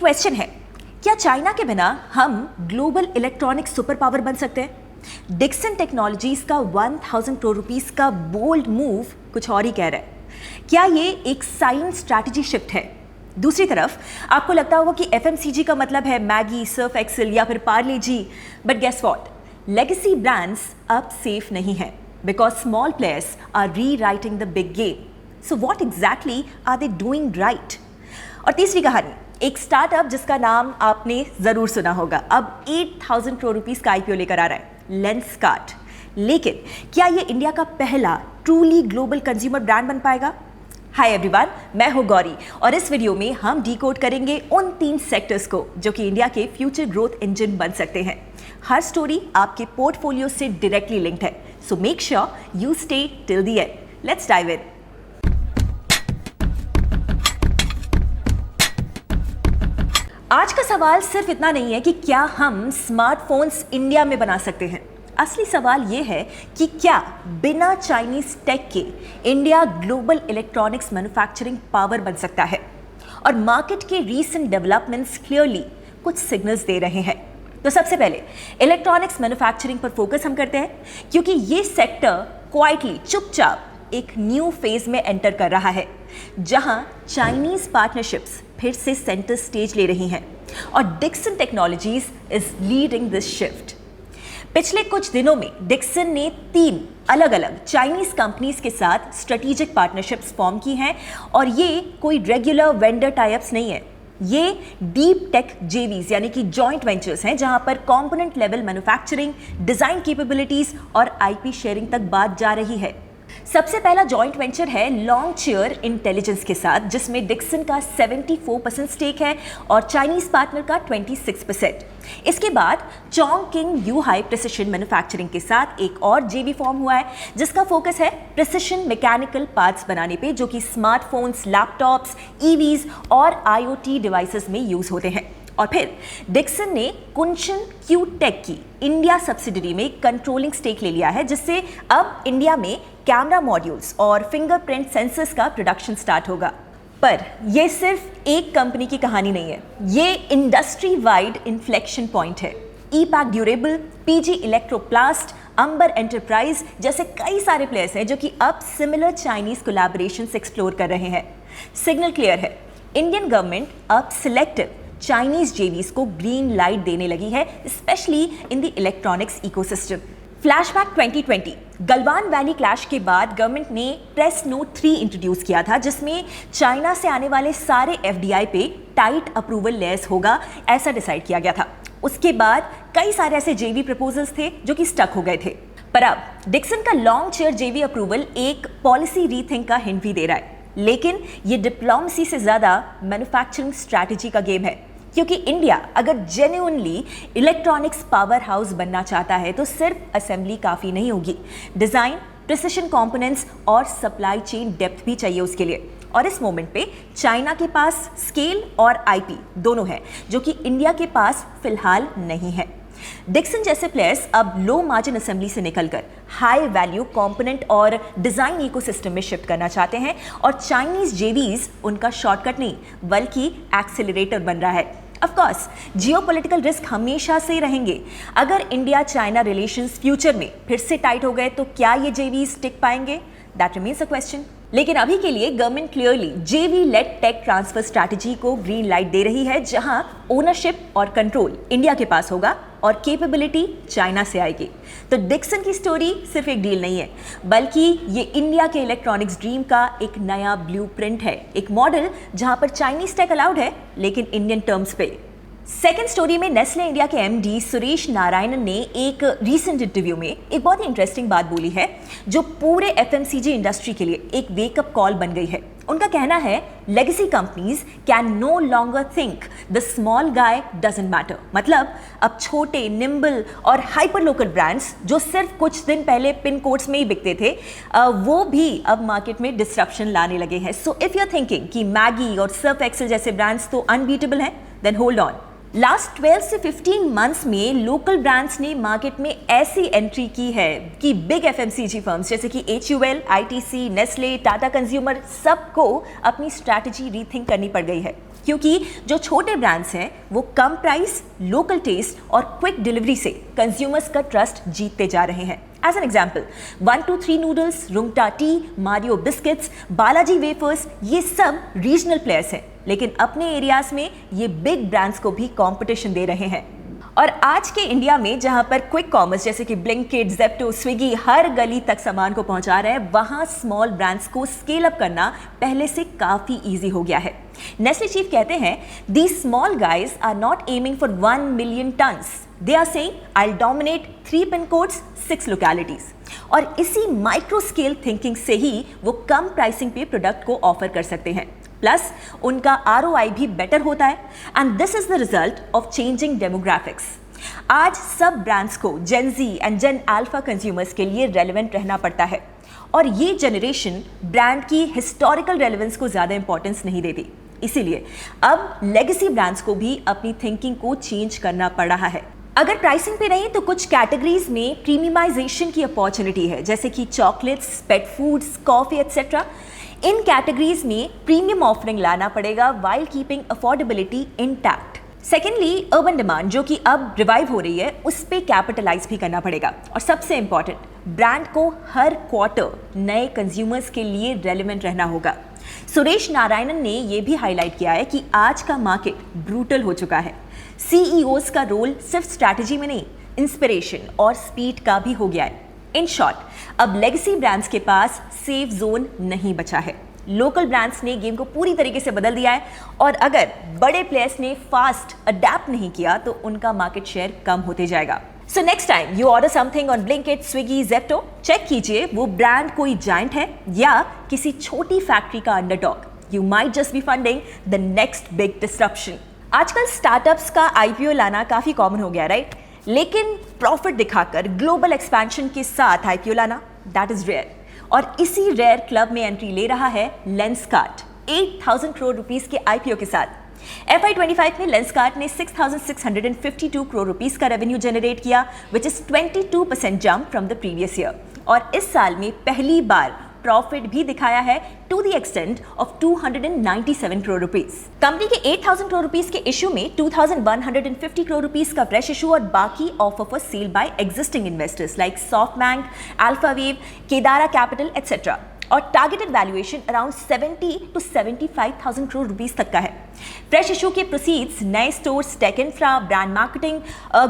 Question है, क्या China के बिना हम ग्लोबल इलेक्ट्रॉनिक सुपर पावर बन सकते हैं? डिक्सन टेक्नोलॉजीज का 1000 करोड़ रुपीस का बोल्ड मूव कुछ और ही कह रहा है। क्या ये एक साइलेंट स्ट्रैटेजी शिफ्ट है? दूसरी तरफ आपको लगता होगा कि एफएमसीजी का मतलब है मैगी, सर्फ एक्सेल या फिर Parle G, but guess what, legacy brands अब सेफ नहीं है because small players are rewriting the big game. So what exactly are they doing right? और तीसरी कहानी, एक स्टार्टअप जिसका नाम आपने जरूर सुना होगा, अब 8000 करोड़ रुपीस का आईपीओ लेकर आ रहा है, लेंसकार्ट। लेकिन क्या ये इंडिया का पहला ट्रूली ग्लोबल कंज्यूमर ब्रांड बन पाएगा? हाय एवरीवन, मैं हूं गौरी और इस वीडियो में हम डिकोड करेंगे उन 3 सेक्टर्स को जो कि इंडिया के फ्यूचर ग्रोथ इंजन बन सकते हैं। हर स्टोरी आपके पोर्टफोलियो से डायरेक्टली लिंक्ड है, so make sure you stay till the end. Let's dive in. आज का सवाल सिर्फ इतना नहीं है कि क्या हम स्मार्टफोन्स इंडिया में बना सकते हैं। असली सवाल यह है कि क्या बिना चाइनीज टेक के India global electronics manufacturing power बन सकता है? और मार्केट के रीसेंट डेवलपमेंट्स क्लियरली कुछ सिग्नल्स दे रहे हैं। तो सबसे पहले इलेक्ट्रॉनिक्स मैन्युफैक्चरिंग पर फोकस हम करते हैं, क्योंकि ये सेक्टर क्वाइटली, चुपचाप एक न्यू फेज में एंटर कर रहा है, जहां चाइनीज पार्टनरशिप्स फिर से सेंटर स्टेज ले रही हैं और Dixon technologies is leading this shift. पिछले कुछ दिनों में डिक्सन ने 3 अलग अलग चाइनीज कंपनीज के साथ स्ट्रेटेजिक पार्टनरशिप्स फॉर्म की हैं और ये कोई रेगुलर वेंडर टाइप्स नहीं है, ये डीप टेक जेवीज यानी कि जॉइंट वेंचर्स हैं, जहां पर component level manufacturing, design capabilities और आईपी शेयरिंग तक बात जा रही है। सबसे पहला जॉइंट वेंचर है लॉन्गचेयर इंटेलिजेंस के साथ, जिसमें डिक्सन का 74% स्टेक है और चाइनीज पार्टनर का 26%। इसके बाद चोंगकिंग यूहाई प्रिसिशन मैन्युफैक्चरिंग के साथ एक और जेवी फॉर्म हुआ है, जिसका फोकस है प्रिसिशन मैकेनिकल पार्ट्स बनाने पे, जो कि स्मार्टफोन्स, लैपटॉप्स, ईवीज और आईओटी डिवाइसेस में यूज होते हैं। और फिर डिक्सन ने कुंशन क्यू टेक की इंडिया सब्सिडरी में कंट्रोलिंग स्टेक ले लिया है, जिससे अब इंडिया में कैमरा मॉड्यूल्स और फिंगरप्रिंट सेंसर्स का प्रोडक्शन स्टार्ट होगा। पर यह सिर्फ एक कंपनी की कहानी नहीं है, ये इंडस्ट्री वाइड इन्फ्लेक्शन पॉइंट है। ई-पैक ड्यूरेबल, पीजी इलेक्ट्रोप्लास्ट, अंबर एंटरप्राइज जैसे कई सारे प्लेयर्स हैं जो कि अब सिमिलर चाइनीज कोलैबोरेशंस एक्सप्लोर कर रहे हैं। सिग्नल क्लियर है, इंडियन गवर्नमेंट अब सिलेक्टिव चाइनीज जेवीज को ग्रीन लाइट देने लगी है, specially in the electronics ecosystem. Flashback 2020 Galwan valley clash के बाद गवर्नमेंट ने प्रेस नोट 3 इंट्रोड्यूस किया था, जिसमें चाइना से आने वाले सारे एफडीआई पे टाइट अप्रूवल लेयर्स होगा, ऐसा डिसाइड किया गया था। उसके बाद कई सारे ऐसे जेवी प्रपोजल्स थे जो कि स्टक हो गए थे। पर अब डिक्सन का लॉन्ग चेयर जेवी अप्रूवल एक पॉलिसी रीथिंक का हिंट भी दे रहा है, लेकिन ये डिप्लोमेसी से ज्यादा मैन्युफैक्चरिंग स्ट्रैटेजी का गेम है, क्योंकि इंडिया अगर जेन्युइनली इलेक्ट्रॉनिक्स पावर हाउस बनना चाहता है तो सिर्फ असेंबली काफ़ी नहीं होगी, डिज़ाइन, प्रिसिशन कंपोनेंट्स और सप्लाई चेन डेप्थ भी चाहिए उसके लिए। और इस मोमेंट पे चाइना के पास स्केल और आईपी दोनों है, जो कि इंडिया के पास फिलहाल नहीं है। डिक्सन जैसे प्लेयर्स अब लो मार्जिन असेंबली से निकलकर हाई वैल्यू कंपोनेंट और डिजाइन इकोसिस्टम में शिफ्ट करना चाहते हैं, और चाइनीज जेवीज उनका शॉर्टकट नहीं बल्कि एक्सेलरेटर बन रहा है। ऑफ कोर्स जियोपॉलिटिकल रिस्क हमेशा से रहेंगे। अगर इंडिया चाइना रिलेशंस फ्यूचर में फिर से टाइट हो गए तो क्या ये जेवीज टिक पाएंगे? That remains a question. लेकिन अभी के लिए गवर्नमेंट क्लियरली जेवी लेड टेक ट्रांसफर स्ट्रैटेजी को ग्रीन लाइट दे रही है, जहां ओनरशिप और कंट्रोल इंडिया के पास होगा और कैपेबिलिटी चाइना से आएगी। तो डिक्सन की स्टोरी सिर्फ एक डील नहीं है, बल्कि ये इंडिया के इलेक्ट्रॉनिक्स ड्रीम का एक नया ब्लूप्रिंट है, एक मॉडल जहां पर चाइनीज टेक अलाउड है लेकिन इंडियन टर्म्स पे। सेकेंड स्टोरी में नेस्ले इंडिया के एमडी सुरेश नारायणन ने एक रीसेंट इंटरव्यू में एक बहुत ही इंटरेस्टिंग बात बोली है, जो पूरे एफएमसीजी इंडस्ट्री के लिए एक वेकअप कॉल बन गई है। उनका कहना है, legacy companies can no longer think the small guy doesn't matter. मतलब अब छोटे, निम्बल और हाइपर लोकल ब्रांड्स जो सिर्फ कुछ दिन पहले पिन कोड्स में ही बिकते थे, वो भी अब मार्केट में डिस्ट्रप्शन लाने लगे हैं। So if you are thinking कि मैगी और सर्फ एक्सेल जैसे ब्रांड्स तो अनबीटेबल हैं, देन होल्ड ऑन। लास्ट 12 से 15 मंथ्स में लोकल ब्रांड्स ने मार्केट में ऐसी एंट्री की है कि बिग एफएमसीजी फर्म्स जैसे कि HUL, ITC, Nestle, Tata consumer सबको अपनी स्ट्रैटेजी रीथिंक करनी पड़ गई है। क्योंकि जो छोटे ब्रांड्स हैं वो कम प्राइस, लोकल टेस्ट और क्विक डिलीवरी से कंज्यूमर्स का ट्रस्ट जीतते जा रहे हैं। As an example, 123 noodles, Rungta tea, Mario biscuits, Balaji wafers, ये सब रीजनल प्लेयर्स हैं, लेकिन अपने एरियाज में ये बिग ब्रांड्स को भी कंपटीशन दे रहे हैं। और आज के इंडिया में जहां पर क्विक कॉमर्स जैसे कि ब्लिंकिट, ज़ेप्टो, स्विगी हर गली तक सामान को पहुंचा रहे हैं, वहां स्मॉल ब्रांड्स को स्केल अप करना पहले से काफी इजी हो गया है। नेस्ले चीफ कहते हैं, "These small guys are not aiming for 1 million tons. They are saying, I'll dominate 3 pin codes, 6 localities." और इसी माइक्रो स्केल थिंकिंग से ही वो कम प्राइसिंग पे प्रोडक्ट को ऑफर कर सकते हैं, प्लस उनका ROI भी बेटर होता है। And this is the result of changing demographics. आज सब ब्रांड्स को जेन जी एंड जेन अल्फा कंज्यूमर्स के लिए रेलेवेंट रहना पड़ता है, और ये जनरेशन ब्रांड की हिस्टोरिकल रेलेवेंस को ज़्यादा इंपॉर्टेंस नहीं देती। इसीलिए अब लेगेसी ब्रांड्स को भी अपनी थिंकिंग को चेंज करना पड़ रहा है। अगर प्राइसिंग पे नहीं तो कुछ कैटेगरीज में प्रीमियमाइजेशन की अपॉर्चुनिटी है, जैसे कि चॉकलेट्स, पेट फूड्स, कॉफी एटसेट्रा। इन कैटेगरीज में प्रीमियम ऑफरिंग लाना पड़ेगा while keeping affordability intact. Secondly, urban demand जो कि अब रिवाइव हो रही है, उस पर कैपिटलाइज भी करना पड़ेगा। और सबसे इंपॉर्टेंट, ब्रांड को हर क्वार्टर नए कंज्यूमर्स के लिए रेलेवेंट रहना होगा। सुरेश नारायणन ने यह भी हाईलाइट किया है कि आज का मार्केट ब्रूटल हो चुका है। CEOs का रोल सिर्फ स्ट्रैटेजी में नहीं, इंस्पिरेशन और स्पीड का भी हो गया है। इन शॉर्ट, अब लेगेसी ब्रांड्स के पास सेफ जोन नहीं बचा है। लोकल ब्रांड्स ने गेम को पूरी तरीके से बदल दिया है, और अगर बड़े प्लेयर्स ने फास्ट अडेप्ट नहीं किया तो उनका मार्केट शेयर कम होते जाएगा। So next time you order something on Blinkit, Swiggy, Zepto, check कीजिए वो ब्रांड कोई जायंट है या किसी छोटी फैक्ट्री का underdog. You might just be funding the next big disruption. आजकल स्टार्टअप्स का IPO लाना काफी कॉमन हो गया, राइट? लेकिन प्रॉफिट दिखाकर ग्लोबल एक्सपेंशन के साथ IPO लाना, दैट इज रेयर। और इसी रेयर क्लब में एंट्री ले रहा है लेंसकार्ट 8,000 करोड़ रुपीस के IPO के साथ। FY25 में लेंसकार्ट ने 6,652 करोड़ रुपीस का रेवेन्यू जनरेट किया, which is 22% jump from the previous year. और इस साल में पहली बार प्रॉफिट भी दिखाया है to the extent of 297 crore rupees. Company के 8,000 करोड़ रुपीस के इशू में 2,150 करोड़ रुपीस का फ्रेश इशू और बाकी offer for sale by existing investors like SoftBank, Alphawave, Kedaara capital etcetera. और targeted valuation around 70 to 75,000 crore rupees तक का है। फ्रेश इशू के प्रोसीड्स नए stores, tech infra, brand marketing,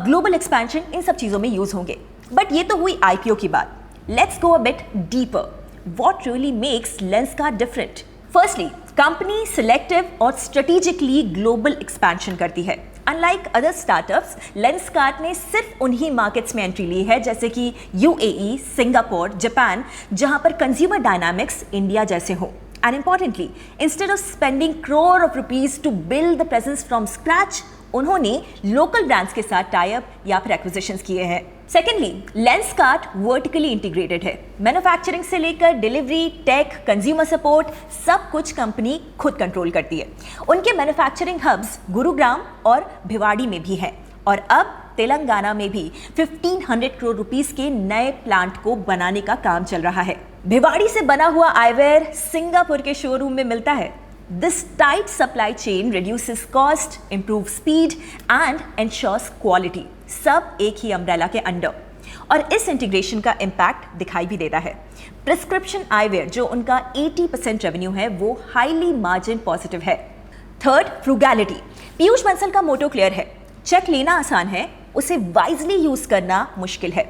global expansion, इन सब चीजों में यूज होंगे। बट ये तो हुई IPO की बात। Let's go a bit deeper. What really makes Lenskart different? Firstly, company selective और strategically global expansion करती है। Unlike other startups, Lenskart ने सिर्फ उन्हीं मार्केट्स में एंट्री ली है जैसे कि UAE, सिंगापुर, जापान, जहां पर कंज्यूमर डायनामिक्स इंडिया जैसे हो। And importantly, instead of spending crore of rupees to build the presence from scratch, उन्होंने लोकल ब्रांड्स के साथ टाई अप या फिर एक्विजिशंस किए हैं। सेकेंडली, लेंसकार्ट वर्टिकली इंटीग्रेटेड है। मैन्युफैक्चरिंग से लेकर डिलीवरी, टेक, कंज्यूमर सपोर्ट, सब कुछ कंपनी खुद कंट्रोल करती है। उनके मैन्युफैक्चरिंग हब्स गुरुग्राम और भिवाड़ी में भी हैं, और अब तेलंगाना में भी 1,500 करोड़ रुपीस के नए प्लांट को बनाने का काम चल रहा है। भिवाड़ी से बना हुआ आईवेयर सिंगापुर के शोरूम में मिलता है। This tight supply chain reduces cost, improves speed and ensures quality. सब एक ही अम्ब्रेला के अंडर। और इस इंटीग्रेशन का इम्पैक्ट दिखाई भी देता है। प्रिस्क्रिप्शन आईवेयर जो उनका 80% रेवेन्यू है वो हाईली मार्जिन पॉजिटिव है। थर्ड, फ्रूगैलिटी। पीयूष बंसल का मोटो क्लियर है, चेक लेना आसान है, उसे वाइजली यूज करना मुश्किल है।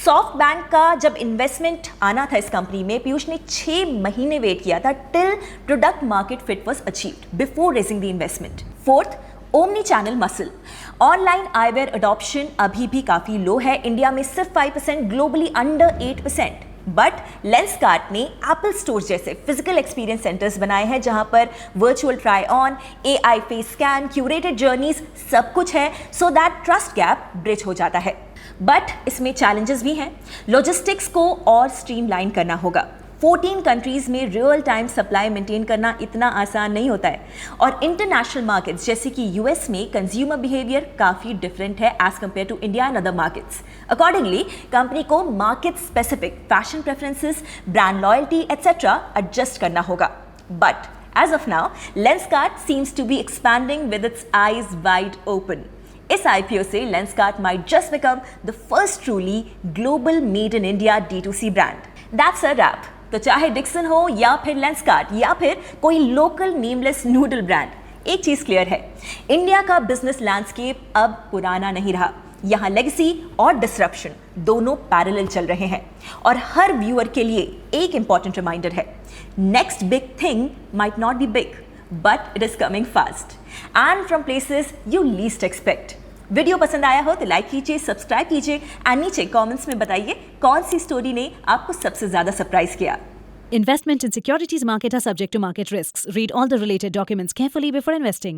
सॉफ्टबैंक का जब इन्वेस्टमेंट आना था इस कंपनी में, पीयूष ने 6 महीने वेट किया था till product market fit was achieved before raising the investment. Fourth, omni channel muscle. Online eyewear adoption अभी भी काफी लो है, इंडिया में सिर्फ 5%, ग्लोबली अंडर 8%। बट लेंसकार्ट ने एप्पल स्टोर जैसे फिजिकल एक्सपीरियंस सेंटर्स बनाए हैं जहां पर virtual try on, AI face scan, curated journeys, सब कुछ है, so that trust gap bridge हो जाता है। बट इसमें चैलेंजेस भी हैं। लॉजिस्टिक्स को और स्ट्रीमलाइन करना होगा। 14 कंट्रीज में रियल टाइम सप्लाई मेंटेन करना इतना आसान नहीं होता है, और इंटरनेशनल मार्केट्स जैसे कि US में कंज्यूमर बिहेवियर काफ़ी डिफरेंट है as compared to India and other markets. Accordingly company को market specific fashion preferences, brand loyalty etcetera adjust करना होगा। But As of now, Lenskart seems to be expanding with its eyes wide open. इस IPO से Lenskart might just become the first truly global made in India D2C brand. That's a wrap. तो चाहे Dixon हो या फिर Lenskart या फिर कोई लोकल नेमलेस नूडल ब्रांड, एक चीज क्लियर है, इंडिया का बिजनेस लैंडस्केप अब पुराना नहीं रहा। यहाँ लेगेसी और डिसरप्शन दोनों पैरेलल चल रहे हैं और हर व्यूअर के लिए एक इंपॉर्टेंट रिमाइंडर है, next big thing might not be big but it is coming fast and from places you least expect. Video पसंद आया हो तो लाइक कीजिए, सब्सक्राइब कीजिए एंड नीचे कमेंट्स में बताइए कौन सी स्टोरी ने आपको सबसे ज्यादा सरप्राइज किया। Investment in securities market are subject to market risks. Read all the related documents carefully before investing.